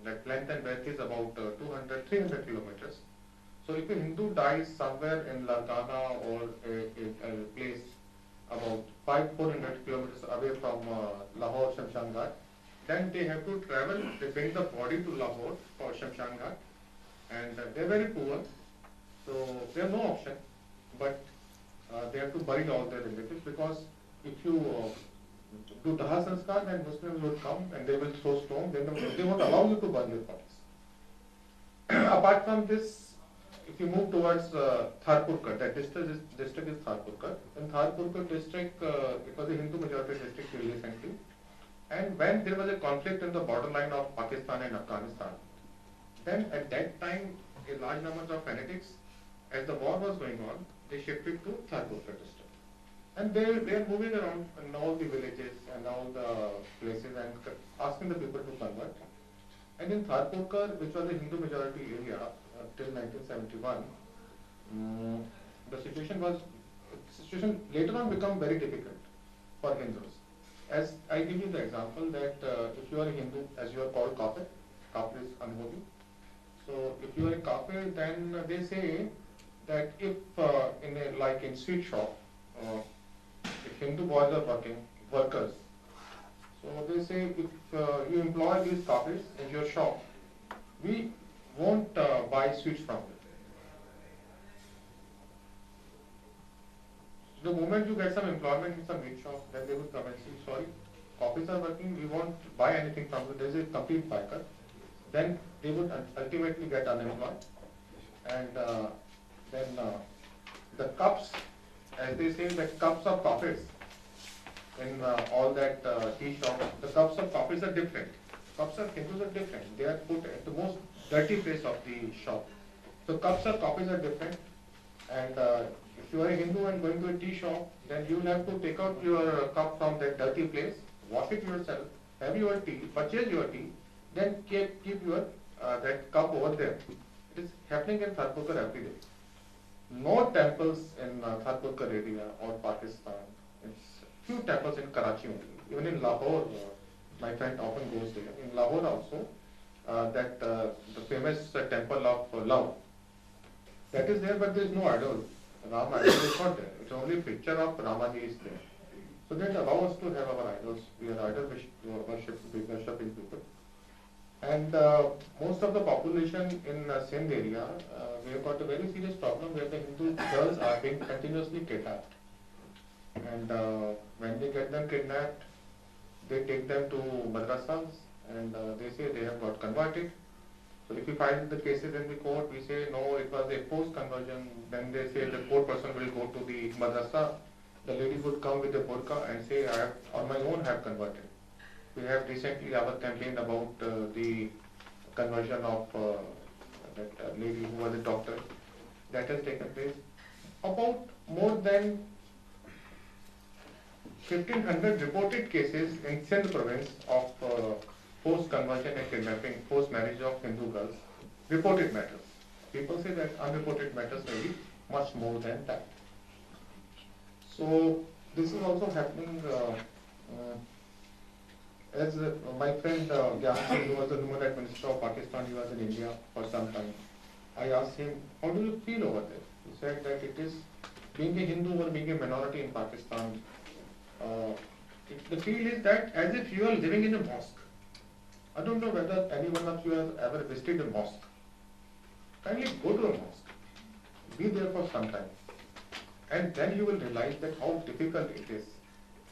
that length and breadth is about 200, 300 kilometers. So if a Hindu dies somewhere in Larkana or a place about 400 kilometers away from Lahore Shamshan Ghat, then they have to travel, they bring the body to Lahore for Shamshan Ghat, and they're very poor, so they have no option, but they have to bury all their relatives, because if you do Daha Sanskar, then Muslims would come and they will throw stones, they won't allow you to burn your bodies. Apart from this, if you move towards Tharpurkar, that district is Tharpurkar. In Tharpurkar district, it was a Hindu majority district till recently. And when there was a conflict in the borderline of Pakistan and Afghanistan, then at that time, a large number of fanatics, as the war was going on, they shifted to Tharpurkar district. And they are moving around in all the villages and all the places and asking the people to convert. And in Tharpurkar, which was a Hindu majority area till 1971, the situation later on become very difficult for Hindus. As I give you the example that if you are a Hindu, as you are called kafir, kafir is unholy. So if you are a kafir, then they say that if in sweet shop, if Hindu boys are workers, so they say if you employ these kafirs in your shop, we won't buy sweets from you. The moment you get some employment in some meat shop, then they will come and say, sorry, coffees are working, we won't buy anything from you. There is a complete boycott. Then they would ultimately get unemployed. And then the cups, as they say, the cups of coffees in all that tea shop, the cups of coffees are different. Cups of Hindus are different. They are put at the most dirty place of the shop. So cups of coffees are different. And if you are a Hindu and going to a tea shop, then you will have to take out your cup from that dirty place, wash it yourself, have your tea, purchase your tea, then keep your that cup over there. It is happening in Tharpurkar every day. No temples in Tharpurkar area or Pakistan. It's few temples in Karachi only. Even in Lahore, my friend often goes there. In Lahore also, the famous temple of love, that is there, but there is no idol. Ram idol is not there. It's only a picture of Ramaji is there. So that allows us to have our idols. We are idol worshipping people. And most of the population in Sindh area, we have got a very serious problem where the Hindu girls are being continuously kidnapped. And when they get them kidnapped, they take them to madrasas and they say they have got converted. So if we file the cases in the court, we say no, it was a post conversion. Then they say the court person will go to the madrasa. The lady would come with a burqa and say, I have, on my own have converted. We have recently our campaign about the conversion of that lady who was a doctor. That has taken place. About more than 1,500 reported cases in Sindh province of forced conversion and kidnapping, forced marriage of Hindu girls. Reported matters. People say that unreported matters may be much more than that. So this is also happening. As my friend Gyan Singh, who was the Human Rights Minister of Pakistan, he was in India for some time. I asked him, how do you feel over there? He said that it is, being a Hindu or being a minority in Pakistan, the feel is that as if you are living in a mosque. I don't know whether any one of you has ever visited a mosque. Kindly go to a mosque, be there for some time, and then you will realize that how difficult it is.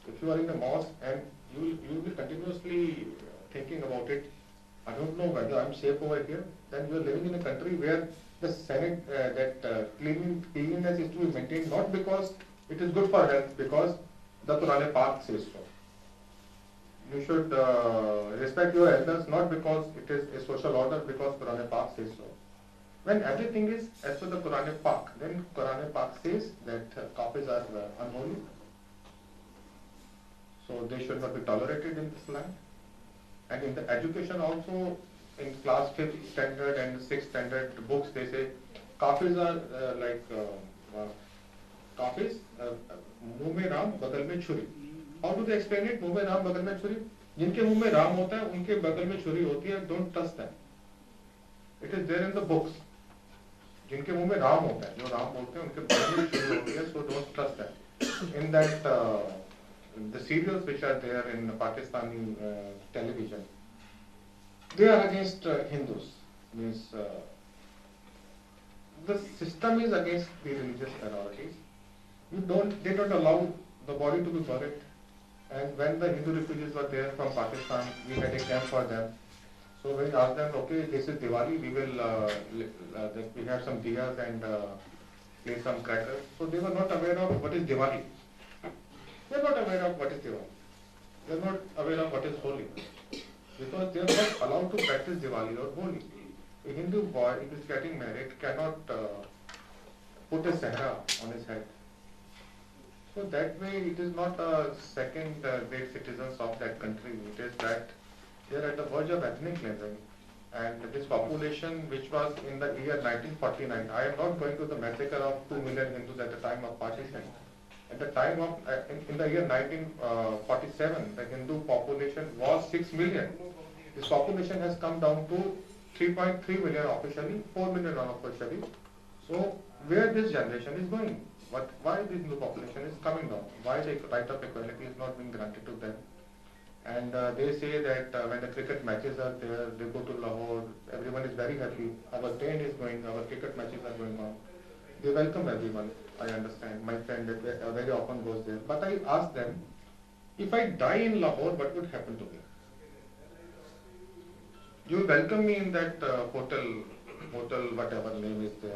If you are in a mosque and you will be continuously thinking about it, I don't know whether I'm safe over here, then you are living in a country where the Senate, cleanliness is to be maintained not because it is good for health, because the Quran Pak says so. You should respect your elders not because it is a social order, because Quran Pak says so. When everything is as per the Quran Pak, then Quran Pak says that kafirs are unholy. So they should not be tolerated in this land. And in the education also, in class 5th standard and 6th standard books, they say kafirs are kafirs, muh mein ram, bagal mein churi. How do they explain it? Muh mein ram, bagal mein churi. जिनके मुंह में राम होता है उनके बगल में छुरी होती है, don't trust them, it is there in the books. जिनके मुंह में राम होता है, जो राम बोलते हैं उनके बगल में छुरी होती है, so don't trust them. In that the serials which are there in Pakistani television, they are against Hindus. Means the system is against the religious minorities. They don't allow the body to be buried. And when the Hindu refugees were there from Pakistan, we had a camp for them. So we asked them, okay, this is Diwali, we will we have some diyas and play some crackers. So they were not aware of what is Diwali. They are not aware of what is Diwali. They are not aware of what is Holi. Because they are not allowed to practice Diwali or Holi. A Hindu boy, if he is getting married, cannot put a sehra on his head. So that way it is not a second rate citizens of that country. It is that they are at the verge of ethnic cleansing. And this population which was in the year 1949, I am not going to the massacre of 2 million Hindus at the time of partition. At the time of, in the year 1947, the Hindu population was 6 million. This population has come down to 3.3 million officially, 4 million unofficially. So where this generation is going? Why the Hindu population is coming down? Why the right of equality is not being granted to them? And they say that when the cricket matches are there, they go to Lahore, everyone is very happy. Our train is going, our cricket matches are going on. They welcome everyone, I understand. My friend very often goes there. But I ask them, if I die in Lahore, what would happen to me? You welcome me in that hotel, whatever name is there.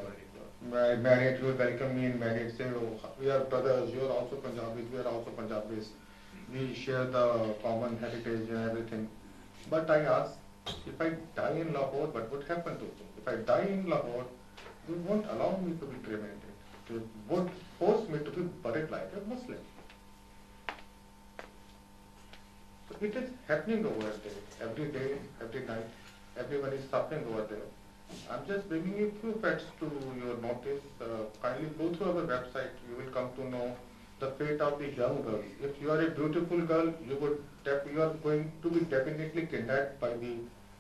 Marriott, you will welcome me in Marriott, say, oh, we are brothers, you are also Punjabis, we are also Punjabis. We share the common heritage and everything. But I ask, if I die in Lahore, what would happen to me? If I die in Lahore, you won't allow me to be cremated. You would force me to be buried like a Muslim. So it is happening over there, every day, every night. Everyone is suffering over there. I'm just bringing you few facts to your notice. Kindly go through our website. You will come to know the fate of the young girls. If you are a beautiful girl, you are going to be definitely kidnapped by the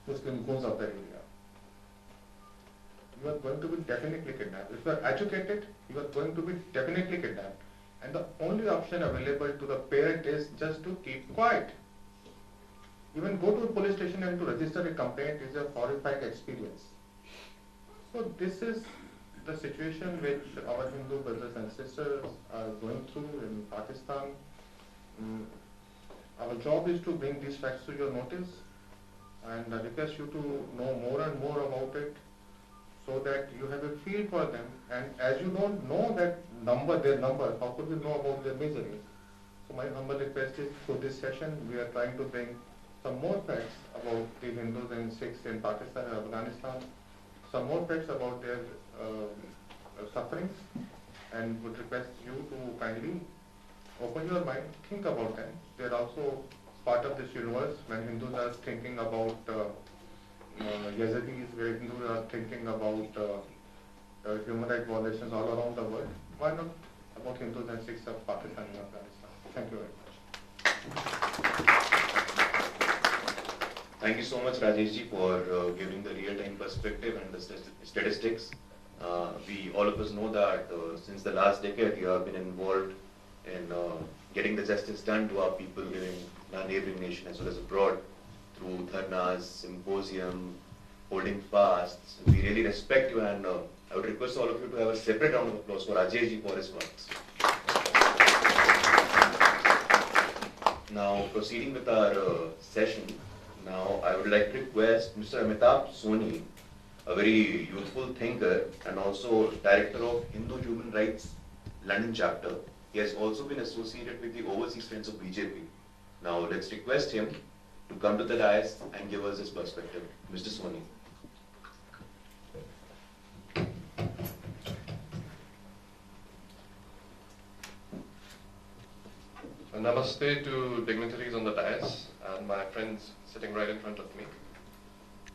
Muslim goons of the area. You are going to be definitely kidnapped. If you are educated, you are going to be definitely kidnapped. And the only option available to the parent is just to keep quiet. Even go to a police station and to register a complaint is a horrifying experience. So this is the situation which our Hindu brothers and sisters are going through in Pakistan. Our job is to bring these facts to your notice and I request you to know more and more about it so that you have a feel for them. And as you don't know that their number, how could you know about their misery? So my humble request is through this session we are trying to bring some more facts about the Hindus and Sikhs in Pakistan and Afghanistan, some more facts about their sufferings, and would request you to kindly open your mind, think about them. They are also part of this universe. When Hindus are thinking about Yazidis, where Hindus are thinking about human rights violations all around the world, why not about Hindus and Sikhs of Pakistan and Afghanistan? Thank you very much. Thank you so much, Rajesh for giving the real-time perspective and the statistics. All of us know that since the last decade, you have been involved in getting the justice done to our people living in our neighboring nation as well as abroad through dharnas, symposium, holding fasts. We really respect you, and I would request all of you to have a separate round of applause for Rajesh for his works. Now, proceeding with our session. Now, I would like to request Mr. Amitabh Soni, a very youthful thinker and also director of Hindu Human Rights London chapter. He has also been associated with the Overseas Friends of BJP. Now, let's request him to come to the dais and give us his perspective. Mr. Soni. Namaste to dignitaries on the dais and my friends sitting right in front of me.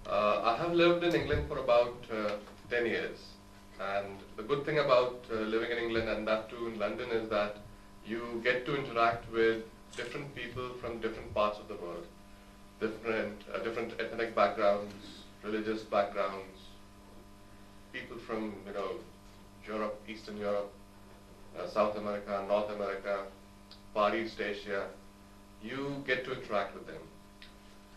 I have lived in England for about 10 years, and the good thing about living in England and that too in London is that you get to interact with different people from different parts of the world. different ethnic backgrounds, religious backgrounds, people from Europe, Eastern Europe, South America, North America, Far East Asia. You get to interact with them.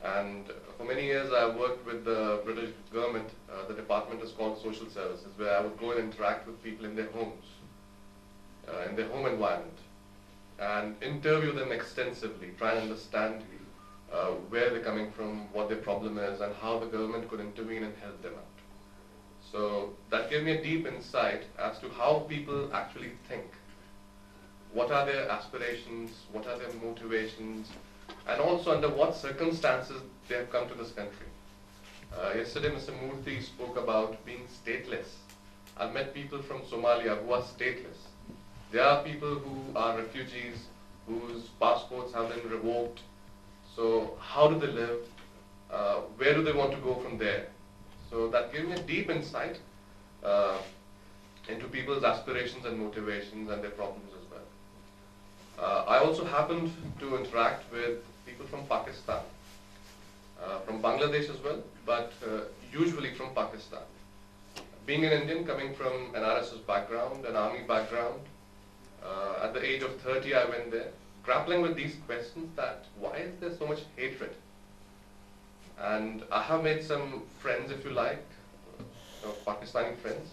And for many years I worked with the British government. The department is called Social Services, where I would go and interact with people in their homes, in their home environment, and interview them extensively, try and understand where they're coming from, what their problem is, and how the government could intervene and help them out. So that gave me a deep insight as to how people actually think. What are their aspirations, what are their motivations, and also under what circumstances they have come to this country. Yesterday Mr. Murthy spoke about being stateless. I've met people from Somalia who are stateless. There are people who are refugees whose passports have been revoked. So how do they live? Where do they want to go from there? So that gave me a deep insight into people's aspirations and motivations and their problems as well. I also happened to interact with people from Pakistan, from Bangladesh as well, but usually from Pakistan. Being an Indian, coming from an RSS background, an army background, at the age of 30 I went there, grappling with these questions that why is there so much hatred? And I have made some friends, if you like, Pakistani friends,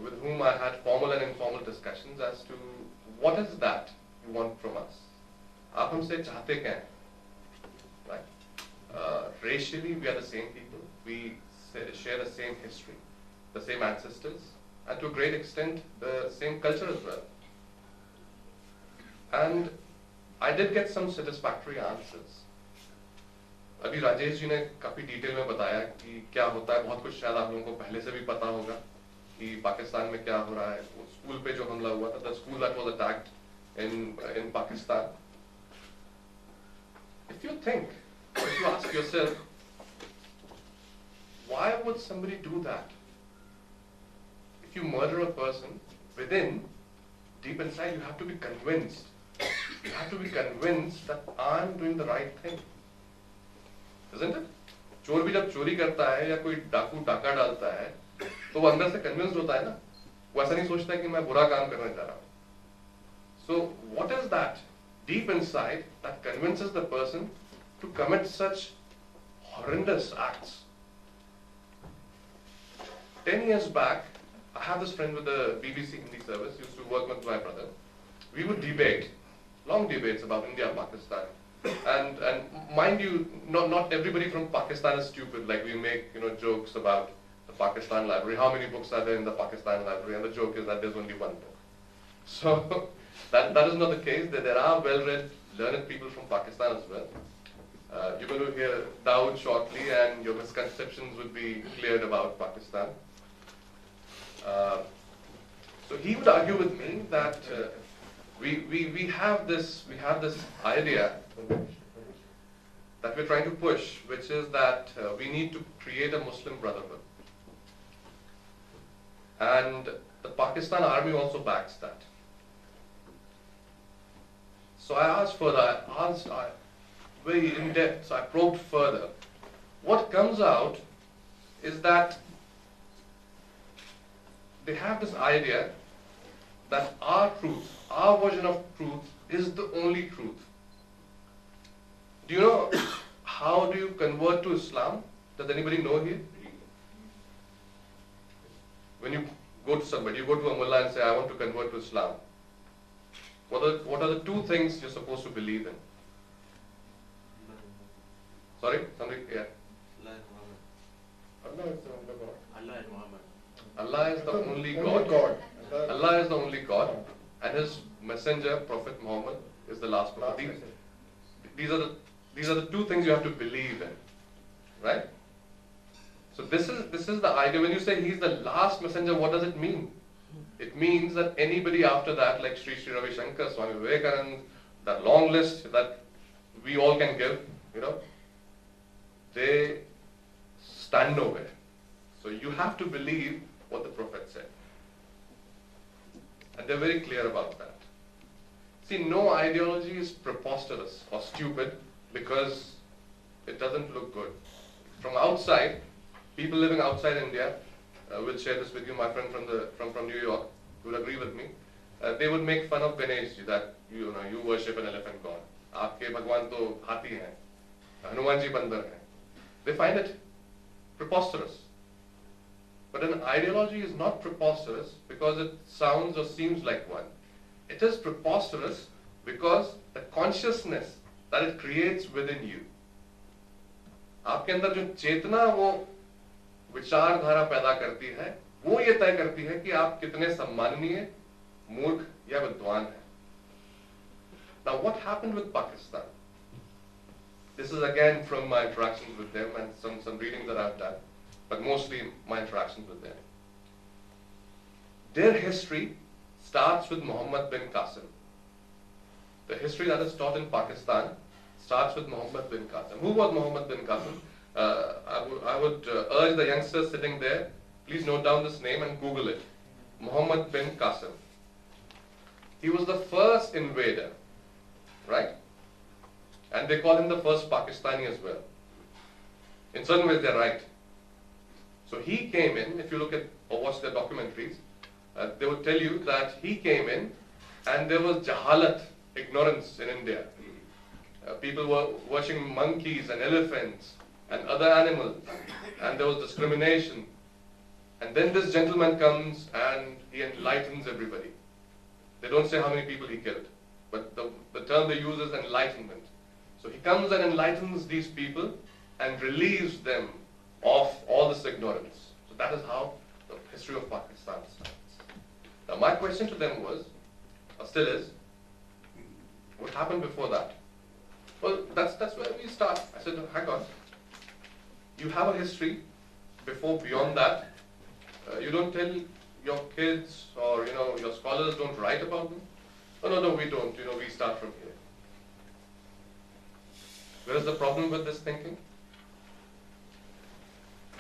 with whom I had formal and informal discussions as to what is that you want from us? आप हमसे चाहते क्या हैं? Right? Racially, we are the same people. We share the same history, the same ancestors, and to a great extent, the same culture as well. And I did get some satisfactory answers. अभी राजेश जी ने काफी detail में बताया कि क्या होता है, बहुत कुछ शायद आप लोगों को पहले से भी पता होगा कि पाकिस्तान में क्या हो रहा है. वो स्कूल पे जो हमला हुआ था, the school that was attacked in Pakistan. If you think, if you ask yourself, why would somebody do that? If you murder a person, within, deep inside, you have to be convinced. You have to be convinced that I'm doing the right thing. Isn't it? चोर भी जब चोरी करता है या कोई डाकू डाका डालता है, तो वो अंदर से कन्विंस्ड होता है ना. वो ऐसा नहीं सोचता कि मैं बुरा काम करने जा रहा हूँ. So what is that deep inside that convinces the person to commit such horrendous acts? 10 years back, I have this friend with the BBC Hindi service, used to work with my brother. We would debate, long debates about India, Pakistan. And mind you, not everybody from Pakistan is stupid. Like we make jokes about the Pakistan library. How many books are there in the Pakistan library? And the joke is that there's only one book. So that is not the case. There are well-read, learned people from Pakistan as well. You're going to hear Dawood shortly, and your misconceptions would be cleared about Pakistan. So he would argue with me that we have this idea that we're trying to push, which is that we need to create a Muslim brotherhood. And the Pakistan army also backs that. So I asked further, very in depth, so I probed further. What comes out is that they have this idea that our truth, our version of truth is the only truth. Do you know how do you convert to Islam? Does anybody know here? When you go to somebody, you go to a mullah and say, I want to convert to Islam. What are the two things you're supposed to believe in? Sorry? Somebody? Yeah. Allah is the only God. Allah and Muhammad. Allah is the only God. Allah is the only God, and His messenger, Prophet Muhammad, is the last prophet. These are the two things you have to believe in, right? So this is the idea. When you say He's the last messenger, what does it mean? It means that anybody after that, like Sri Ravi Shankar, Swami Vivekananda, that long list that we all can give, they stand nowhere. So you have to believe what the Prophet said. And they're very clear about that. See, no ideology is preposterous or stupid because it doesn't look good. From outside, people living outside India, will share this with you, my friend from New York, will agree with me. They would make fun of Ganesh ji that you worship an elephant god. आपके भगवान तो हाथी हैं, हनुमान जी बंदर हैं. They find it preposterous. But an ideology is not preposterous because it sounds or seems like one. It is preposterous because the consciousness that it creates within you. आपके अंदर जो चेतना वो विचारधारा पैदा करती है, वो ये तय करती है कि आप कितने सम्माननीय, मूर्ख या विद्वान हैं. Now what happened with Pakistan? This is again from my interactions with them and some reading that I've done, but mostly my interactions with them. Their history starts with Muhammad bin Qasim. The history that is taught in Pakistan starts with Muhammad bin Qasim. Who was Muhammad bin Qasim? I would urge the youngsters sitting there, please note down this name and Google it. Muhammad bin Qasim. He was the first invader, right? And they call him the first Pakistani as well. In certain ways, they're right. So he came in, if you look at or watch their documentaries, they would tell you that he came in and there was jahalat, ignorance in India. People were worshiping monkeys and elephants and other animals, and there was discrimination. And then this gentleman comes and he enlightens everybody. They don't say how many people he killed, but the term they use is enlightenment. So he comes and enlightens these people and relieves them of all this ignorance. So that is how the history of Pakistan starts. Now my question to them was, or still is, what happened before that? Well, that's where we start. I said, hang on. You have a history beyond that. You don't tell your kids or your scholars don't write about them. Oh, no, we don't. We start from here. Where is the problem with this thinking?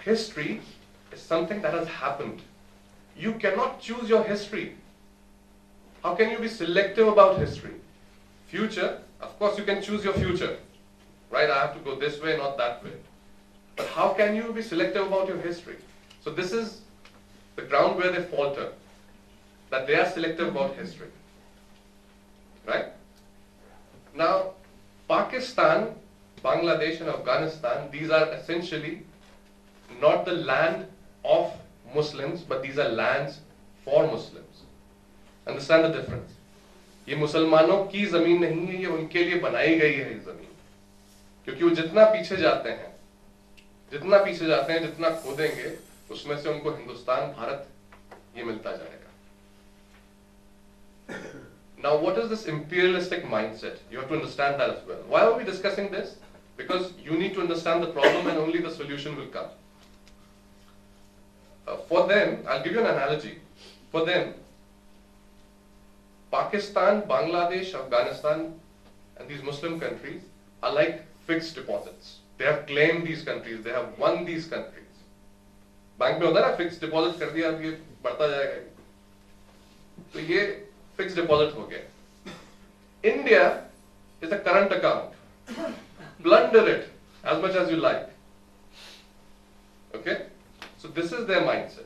History is something that has happened. You cannot choose your history. How can you be selective about history? Future, of course you can choose your future. Right, I have to go this way, not that way. But how can you be selective about your history? So this is the ground where they falter, that they are selective about history. Right? Now, Pakistan, Bangladesh and Afghanistan, these are essentially not the land of Muslims, but these are lands for Muslims. Understand the difference? ये मुसलमानों की ज़मीन नहीं है, ये उनके लिए बनाई गई है ये ज़मीन. क्योंकि वो जितना पीछे जाते हैं, जितना खोदेंगे, उसमें से उनको हिंदुस्तान, भारत ये मिलता जाएगा. Now, what is this imperialistic mindset? You have to understand that as well. Why are we discussing this? Because you need to understand the problem and only the solution will come. For them, I'll give you an analogy. For them, Pakistan, Bangladesh, Afghanistan, and these Muslim countries are like fixed deposits. They have claimed these countries, they have won these countries. Bank में होता है ना fixed deposit कर दिया, अब ये बढ़ता जाएगा. तो ये fixed deposit हो गया. India is a current account. Plunder it as much as you like. Okay? So this is their mindset.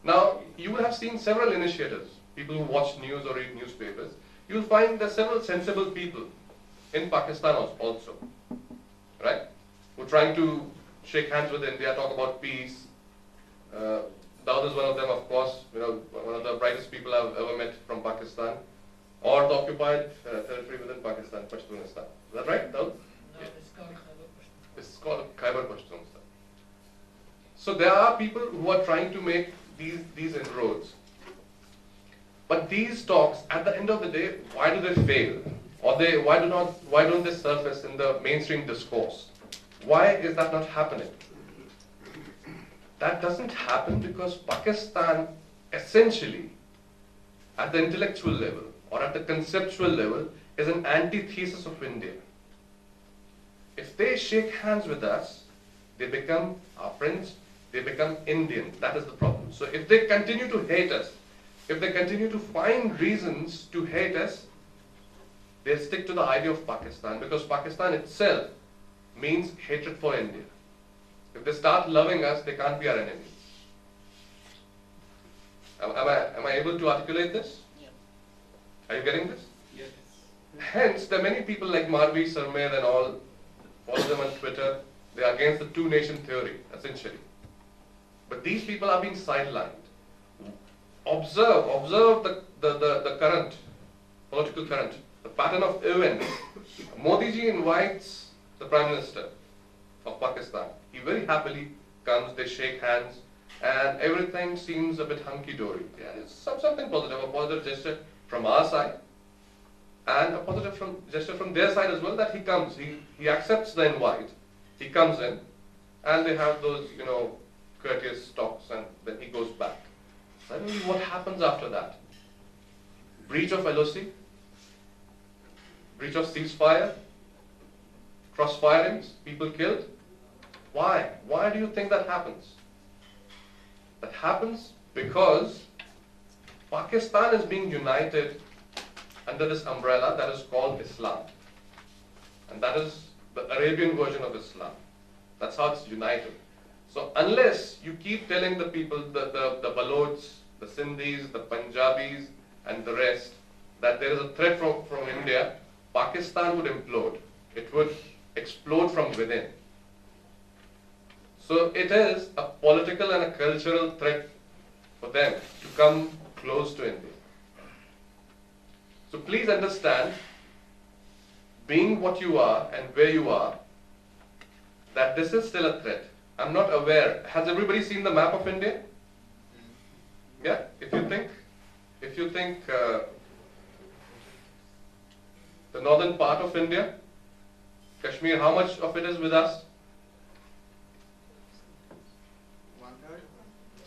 Now, you will have seen several initiatives. People who watch news or read newspapers, you will find there are several sensible people in Pakistan also, right? Who are trying to shake hands with India, talk about peace. Daud is one of them, of course, one of the brightest people I've ever met from Pakistan, or the occupied territory within Pakistan, Pashtunistan. Is that right, Daud? No, it's called Khyber Pakhtunkhwa. It's called Khyber Pakhtunkhwa. So there are people who are trying to make these inroads. But these talks, at the end of the day, why do they fail? Or why don't they surface in the mainstream discourse? Why is that not happening? That doesn't happen because Pakistan essentially, at the intellectual level or at the conceptual level, is an antithesis of India. If they shake hands with us, they become our friends, they become Indian. That is the problem. So if they continue to hate us, if they continue to find reasons to hate us, they stick to the idea of Pakistan, because Pakistan itself means hatred for India. If they start loving us, they can't be our enemies. Am I able to articulate this? Yeah. Are you getting this? Yes. Hence, there are many people like Marvi, Sarmer and all, follow them on Twitter, they are against the two-nation theory, essentially. But these people are being sidelined. Observe the current, political current, the pattern of events. Modi ji invites the Prime Minister of Pakistan. He very happily comes, they shake hands, and everything seems a bit hunky-dory. Yeah, it's something positive, a positive gesture from our side, and a positive gesture from their side as well, that he comes, he accepts the invite, he comes in, and they have those, courteous talks, and then he goes back. Suddenly, what happens after that? Breach of LOC, breach of ceasefire, cross-firings, people killed. Why? Why do you think that happens? That happens because Pakistan is being united under this umbrella that is called Islam. And that is the Arabian version of Islam. That's how it's united. So unless you keep telling the people, the Balochs, the Sindhis, the Punjabis, and the rest, that there is a threat from India, Pakistan would implode. It would explode from within. So it is a political and a cultural threat for them to come close to India. So please understand, being what you are and where you are, that this is still a threat. I'm not aware. Has everybody seen the map of India? Yeah? If you think the northern part of India, Kashmir, how much of it is with us?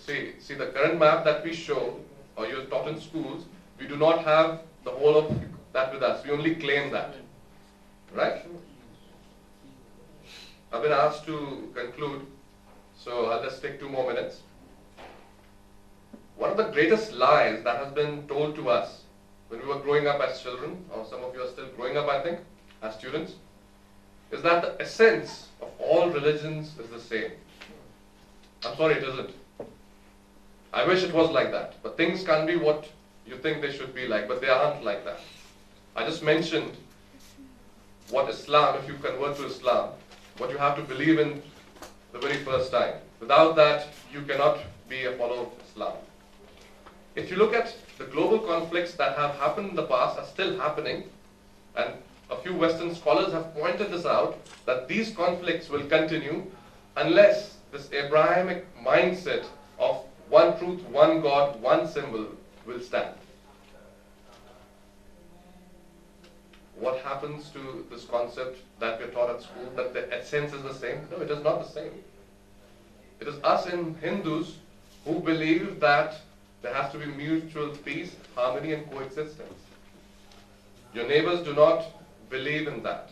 See the current map that we show, or you're taught in schools, we do not have the whole of that with us. We only claim that. Right? I've been asked to conclude, so I'll just take 2 more minutes. One of the greatest lies that has been told to us when we were growing up as children, or some of you are still growing up, I think, as students, is that the essence of all religions is the same. I'm sorry, it isn't. I wish it was like that, but things can't be what you think they should be like, but they aren't like that. I just mentioned what Islam, if you convert to Islam, what you have to believe in the very first time. Without that, you cannot be a follower of Islam. If you look at the global conflicts that have happened in the past, are still happening, and a few Western scholars have pointed this out, that these conflicts will continue unless this Abrahamic mindset of one truth, one God, one symbol will stand. What happens to this concept that we're taught at school, that the essence is the same? No, it is not the same. It is us in Hindus who believe that there has to be mutual peace, harmony and coexistence. Your neighbors do not believe in that.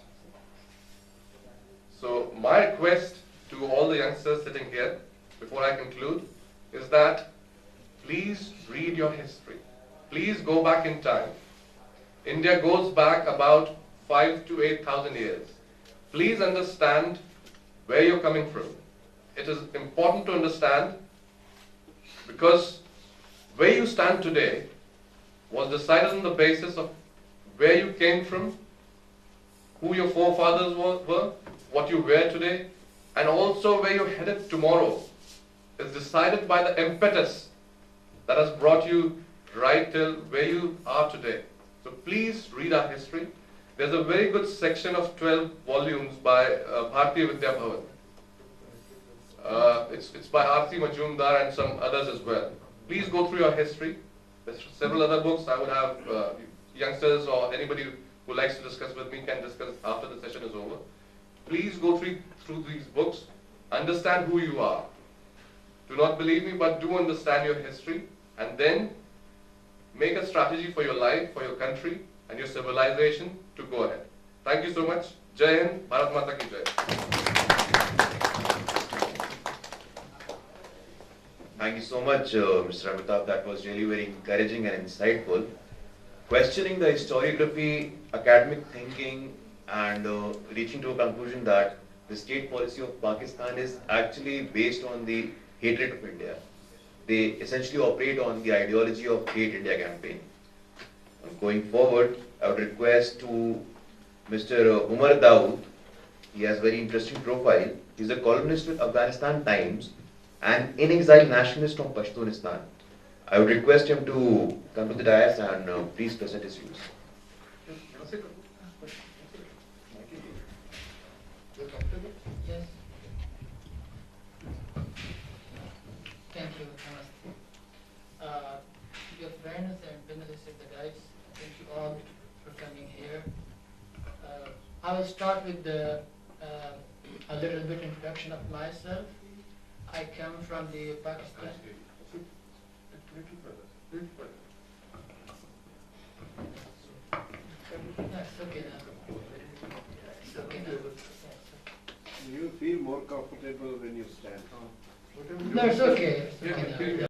So my request to all the youngsters sitting here, before I conclude, is that please read your history. Please go back in time. India goes back about 5,000 to 8,000 years. Please understand where you're coming from. It is important to understand because where you stand today was decided on the basis of where you came from, who your forefathers were, what you wear today, and also where you're headed tomorrow. Is decided by the impetus that has brought you right till where you are today. So please read our history. There's a very good section of 12 volumes by Bharatiya Vidya Bhavan. It's by Arti Majumdar and some others as well. Please go through your history. There's several other books. I would have youngsters or anybody who likes to discuss with me can discuss after the session is over. Please go through these books. Understand who you are. Do not believe me, but do understand your history, and then make a strategy for your life, for your country, and your civilization to go ahead. Thank you so much. Jai Hind, Bharat Mata ki Jai. Thank you so much, Mr. Amitabh. That was really very encouraging and insightful. Questioning the historiography, academic thinking, and reaching to a conclusion that the state policy of Pakistan is actually based on the hatred of India. They essentially operate on the ideology of Hate India campaign. Going forward, I would request to Mr. Umar Dawood. He has very interesting profile. He's a columnist with Afghanistan Times and in exile nationalist from Pashtunistan. I would request him to come to the dais and please present his views. You're comfortable? Yes. Thank you. Namaste. Your friends and panelists at the guys, thank you all for coming here. I will start with a little bit introduction of myself. I come from the Pakistan. That's okay now. It's okay now. You feel more comfortable when you stand. Whatever you No, it's want. okay. It's okay now.